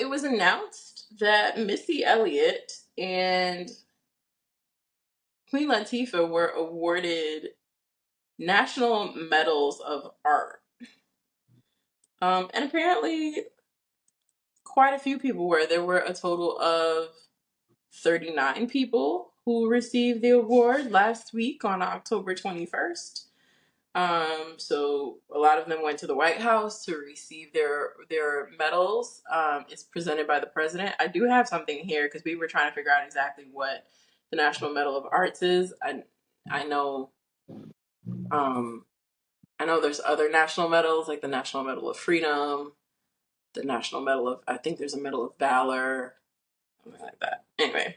it was announced that Missy Elliott and Queen Latifah were awarded national medals of art. And apparently, quite a few people were. There were a total of 39 people who received the award last week on October 21st. So a lot of them went to the White House to receive their medals. It's presented by the president. I do have something here because we were trying to figure out exactly what the National Medal of Arts is. I know I know there's other national medals like the National Medal of Freedom, the National Medal of, I think there's a Medal of Valor, something like that. Anyway,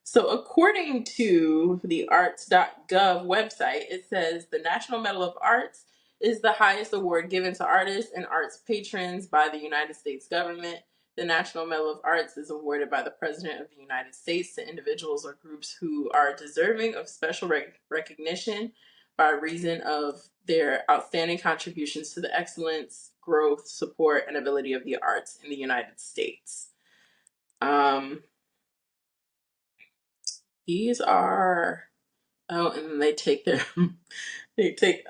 so according to the arts.gov website, it says the National Medal of Arts is the highest award given to artists and arts patrons by the United States government. The National Medal of Arts is awarded by the President of the United States to individuals or groups who are deserving of special recognition by reason of their outstanding contributions to the excellence, growth, support, and ability of the arts in the United States. These are, oh, and then they take their,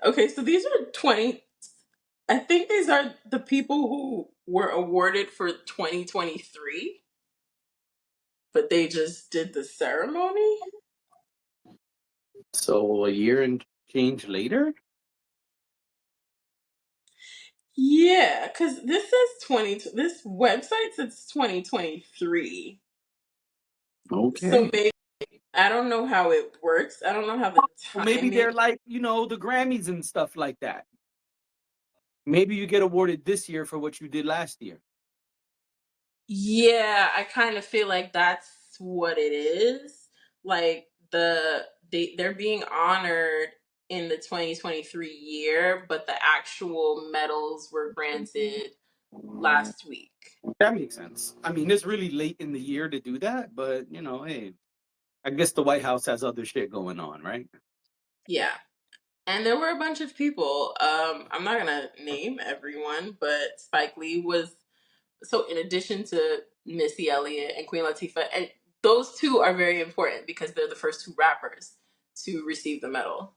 okay, so these are 20, I think these are the people who were awarded for 2023, but they just did the ceremony. So a year and change later? Yeah, because this says this website says 2023. Okay. So maybe, I don't know how it works. I don't know how the Well, maybe timing. they're like, the Grammys and stuff like that. Maybe you get awarded this year for what you did last year. Yeah, I kind of feel like that's what it is. Like they're being honored in the 2023 year, but the actual medals were granted last week. That makes sense. I mean, it's really late in the year to do that, but hey, I guess the White House has other shit going on, right? Yeah. And there were a bunch of people. I'm not gonna name everyone, but Spike Lee was, so in addition to Missy Elliott and Queen Latifah, and those two are very important because they're the first two rappers to receive the medal.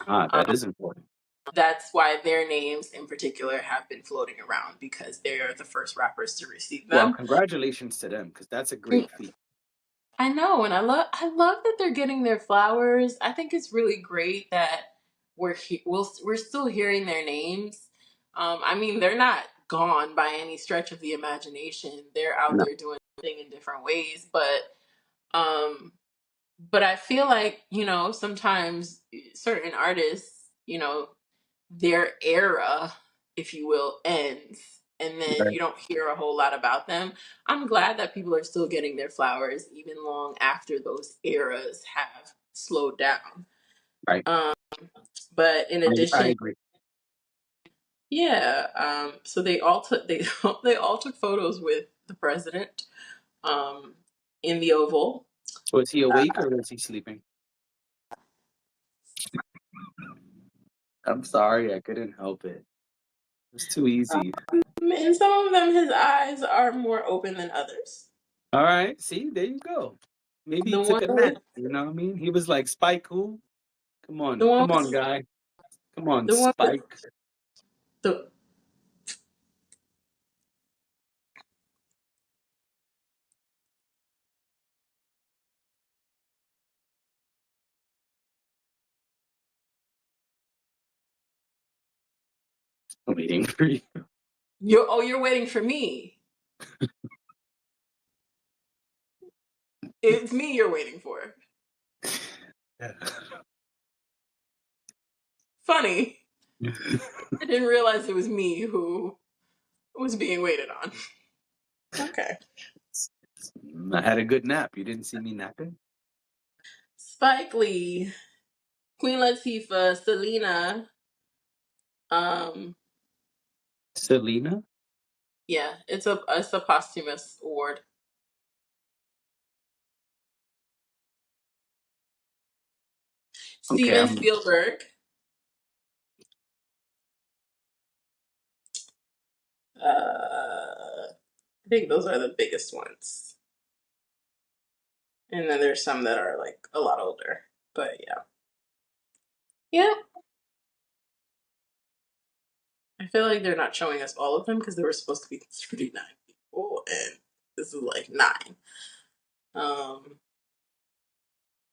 That is important. That's why their names in particular have been floating around because they are the first rappers to receive them. Well, congratulations to them because that's a great feat. I know, and I love that they're getting their flowers. I think it's really great that we're still hearing their names. I mean, they're not gone by any stretch of the imagination. They're out there doing things in different ways, um, but I feel like sometimes certain artists, their era, if you will, ends. And then you don't hear a whole lot about them. I'm glad that people are still getting their flowers even long after those eras have slowed down. Right. But in addition, I agree. yeah. So they all took they all took photos with the president in the Oval. Was he awake or was he sleeping? I'm sorry, I couldn't help it. It's too easy. In some of them, his eyes are more open than others. All right, see, there you go. Maybe he took a nap. You know what I mean? He was like, Spike, who? Come on, guy. Come on, Spike. I'm waiting for you. You're waiting for me. It's me you're waiting for. Funny. I didn't realize it was me who was being waited on. Okay. I had a good nap. You didn't see me napping? Spike Lee, Queen Latifah, Selena. Selena? Yeah, it's a posthumous award. Steven Spielberg. I think those are the biggest ones. And then there's some that are like a lot older. But yeah. Yeah. I feel like they're not showing us all of them because there were supposed to be 39 people and this is like 9.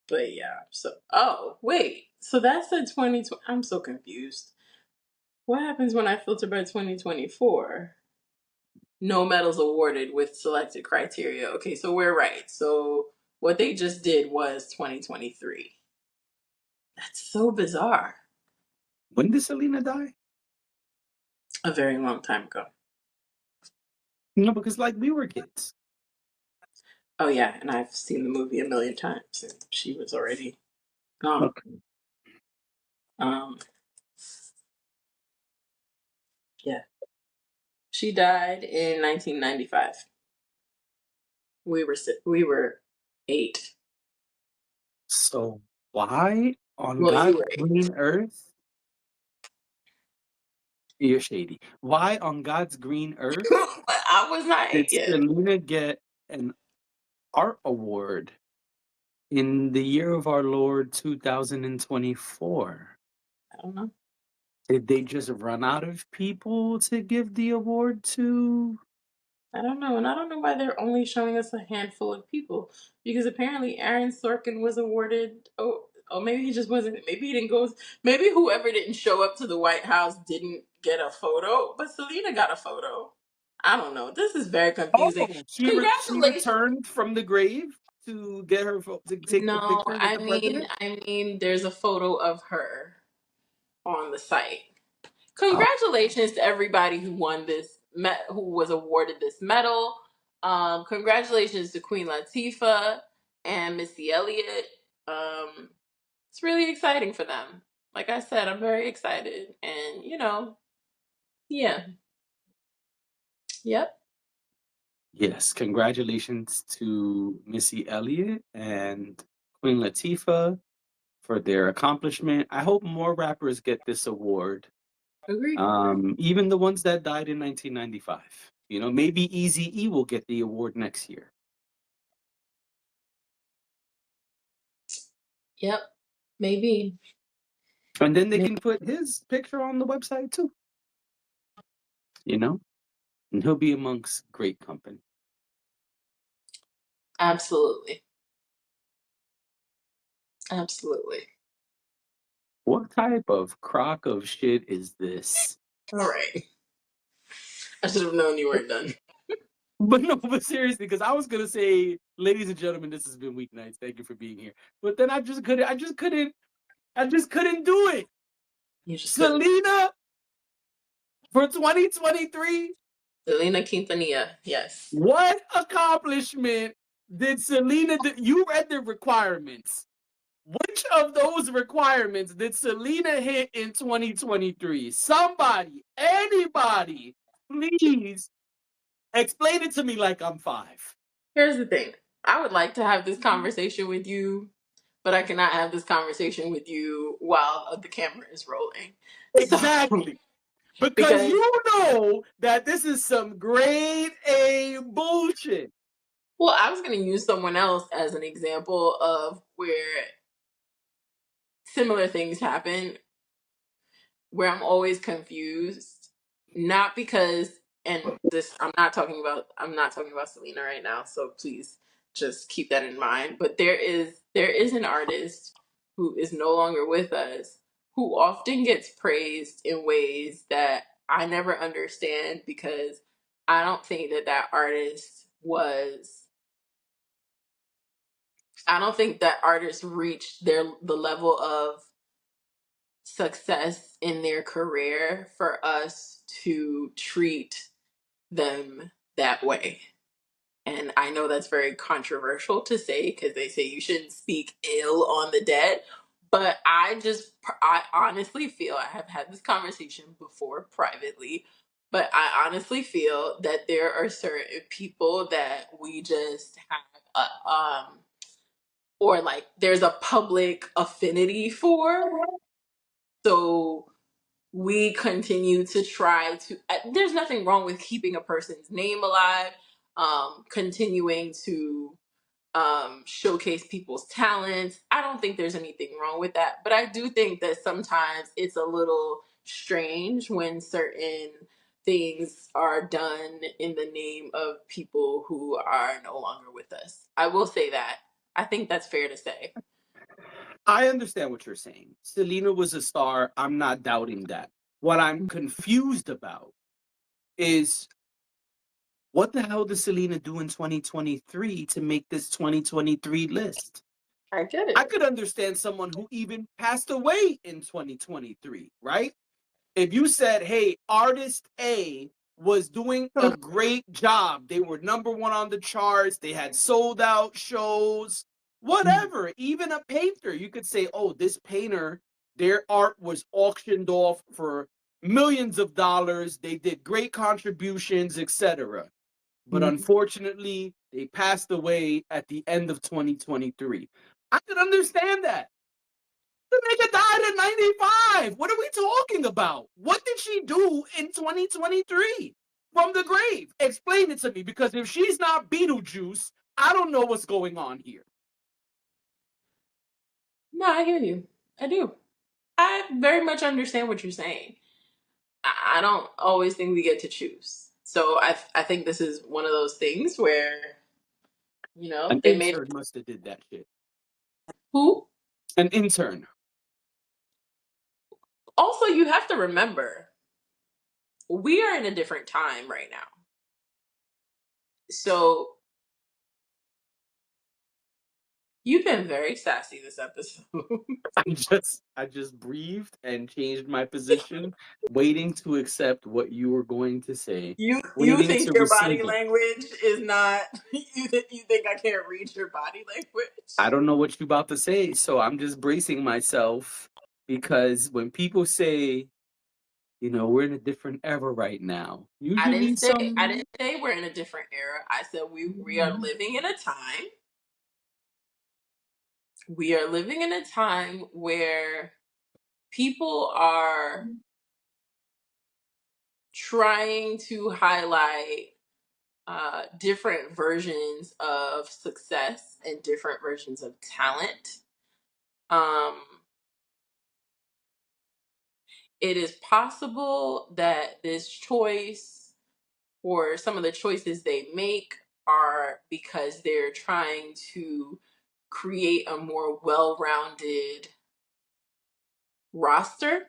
But yeah, so oh wait. So that's the 2020. I'm so confused. What happens when I filter by 2024? No medals awarded with selected criteria. Okay, so we're right. So what they just did was 2023. That's so bizarre. When did Selena die? A very long time ago. No, because like we were kids. Oh yeah, and I've seen the movie a million times, and she was already gone. Okay. Um, yeah, she died in 1995. We were 8. So why on Well, you God's were 8. green earth? You're shady. Why on God's green earth I was not 8 did yet. Selena get an art award in the year of our Lord 2024? I don't know. Did they just run out of people to give the award to? I don't know, and I don't know why they're only showing us a handful of people because apparently Aaron Sorkin was awarded. Oh, maybe he just wasn't. Maybe he didn't go. Maybe whoever didn't show up to the White House didn't get a photo, but Selena got a photo. I don't know. This is very confusing. Oh, she Congratulations. returned from the grave to get her to take the No, picture with I the mean, president. I mean, there's a photo of her on the site. Oh, Congratulations to everybody who won this, who was awarded this medal. Congratulations to Queen Latifah and Missy Elliott. It's really exciting for them. Like I said, I'm very excited, and yeah, yep, yes, congratulations to Missy Elliott and Queen Latifah for their accomplishment. I hope more rappers get this award. agreed. Even the ones that died in 1995. You know, maybe Eazy-E will get the award next year. Yep, maybe, And then they maybe. can put his picture on the website too, you know? And he'll be amongst great company. Absolutely, absolutely. What type of crock of shit is this? All right, I should have known you weren't done. But no, but seriously, because I was gonna say, ladies and gentlemen, this has been Weeknights. Thank you for being here. But then I just couldn't do it. You just couldn't. Selena for 2023. Selena Quintanilla, yes. What accomplishment did Selena do? You read the requirements. Which of those requirements did Selena hit in 2023? Somebody, anybody, please explain it to me like I'm 5. Here's the thing. I would like to have this conversation with you, but I cannot have this conversation with you while the camera is rolling. So, Exactly. Because because, you know that this is some grade A bullshit. well, I was going to use someone else as an example of where similar things happen, where I'm always confused, not because, and this I'm not talking about Selena right now, so please just keep that in mind. But there is an artist who is no longer with us who often gets praised in ways that I never understand because I don't think that artist was I don't think that artist reached the level of success in their career for us to treat them that way. And I know that's very controversial to say because they say you shouldn't speak ill on the dead. But I honestly feel, I have had this conversation before privately, but I honestly feel that there are certain people that we just have, or like there's a public affinity for. So we continue to try to there's nothing wrong with keeping a person's name alive, continuing to showcase people's talents. I don't think there's anything wrong with that, but I do think that sometimes it's a little strange when certain things are done in the name of people who are no longer with us. I will say that. I think that's fair to say. I understand what you're saying. Selena was a star. I'm not doubting that. What I'm confused about is what the hell does Selena do in 2023 to make this 2023 list? I get I it. could understand someone who even passed away in 2023, right? If you said, hey, artist A was doing a great job, they were number one on the charts, they had sold out shows, whatever, even a painter, you could say, oh, this painter, their art was auctioned off for millions of dollars, they did great contributions, etc. But unfortunately, they passed away at the end of 2023. I could understand that. The nigga died at 95. What are we talking about? What did she do in 2023 from the grave? Explain it to me, because if she's not Beetlejuice, I don't know what's going on here. No, I hear you. I do. I very much understand what you're saying. I don't always think we get to choose. So I think this is one of those things where, An they made intern must have did that shit. who? An intern. Also, you have to remember, we are in a different time right now. So you've been very sassy this episode. I just breathed and changed my position, waiting to accept what you were going to say, You waiting think to your body receive it. language is not you think I can't read your body I language? don't know what you're about to say, so I'm just bracing myself, because when people say, we're in a different era right now, usually I some. didn't say we're in a different era. I said we are living in a time. We are living in a time where people are trying to highlight different versions of success and different versions of talent. Um, it is possible that this choice or some of the choices they make are because they're trying to create a more well rounded roster.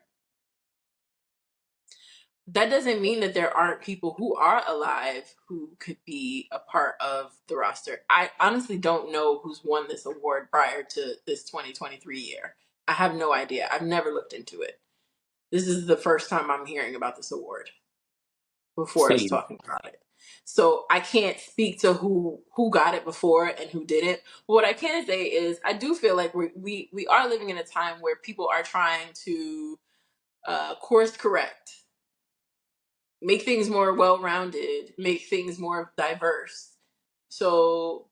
That doesn't mean that there aren't people who are alive who could be a part of the roster. I honestly don't know who's won this award prior to this 2023 year. I have no idea. I've never looked into it. This is the first time I'm hearing about this award before us Same. talking about it. So I can't speak to who got it before and who didn't. But what I can say is I do feel like we are living in a time where people are trying to course correct, make things more well rounded, make things more diverse. So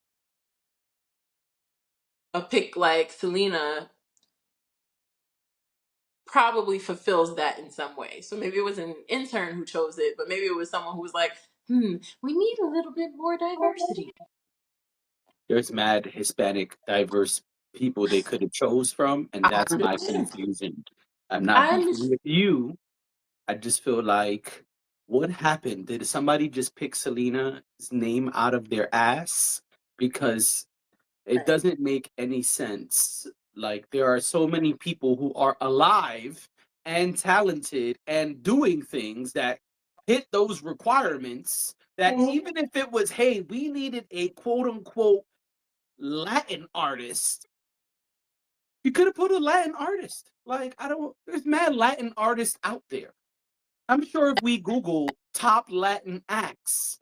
a pick like Selena probably fulfills that in some way. So maybe it was an intern who chose it, but maybe it was someone who was like, we need a little bit more diversity. There's mad Hispanic diverse people they could have chose from, and I that's my understand. confusion. I'm not I beefing understand. with you. I just feel like, what happened? Did somebody just pick Selena's name out of their ass? Because it doesn't make any sense. Like, there are so many people who are alive and talented and doing things that hit those requirements, that even if it was, hey, we needed a quote unquote Latin artist, you could have put a Latin artist. Like, there's mad Latin artists out there. I'm sure if we Google top Latin acts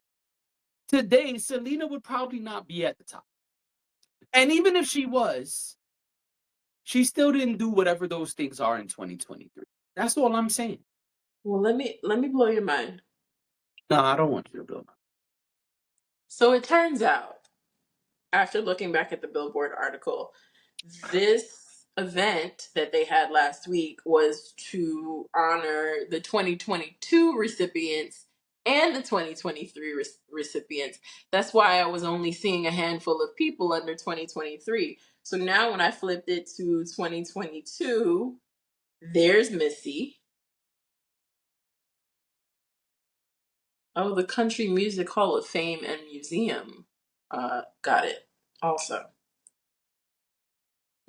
today, Selena would probably not be at the top. And even if she was, she still didn't do whatever those things are in 2023. That's all I'm saying. Well, let me blow your mind. No, I don't want you to build. So it turns out, after looking back at the Billboard article, this event that they had last week was to honor the 2022 recipients and the 2023 recipients. That's why I was only seeing a handful of people under 2023. So now when I flipped it to 2022, there's Missy. Oh, the Country Music Hall of Fame and Museum. Got it. Also,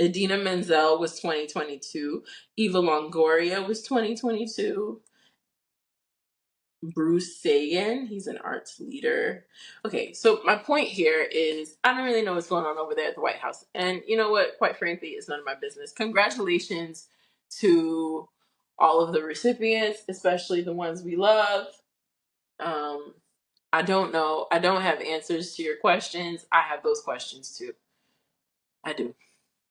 Idina Menzel was 2022. Eva Longoria was 2022. Bruce Sagan, he's an arts leader. Okay, so my point here is I don't really know what's going on over there at the White House. And you know what? Quite frankly, it's none of my business. Congratulations to all of the recipients, especially the ones we love. Um, I don't know. I don't have answers to your questions. I have those questions too. I do.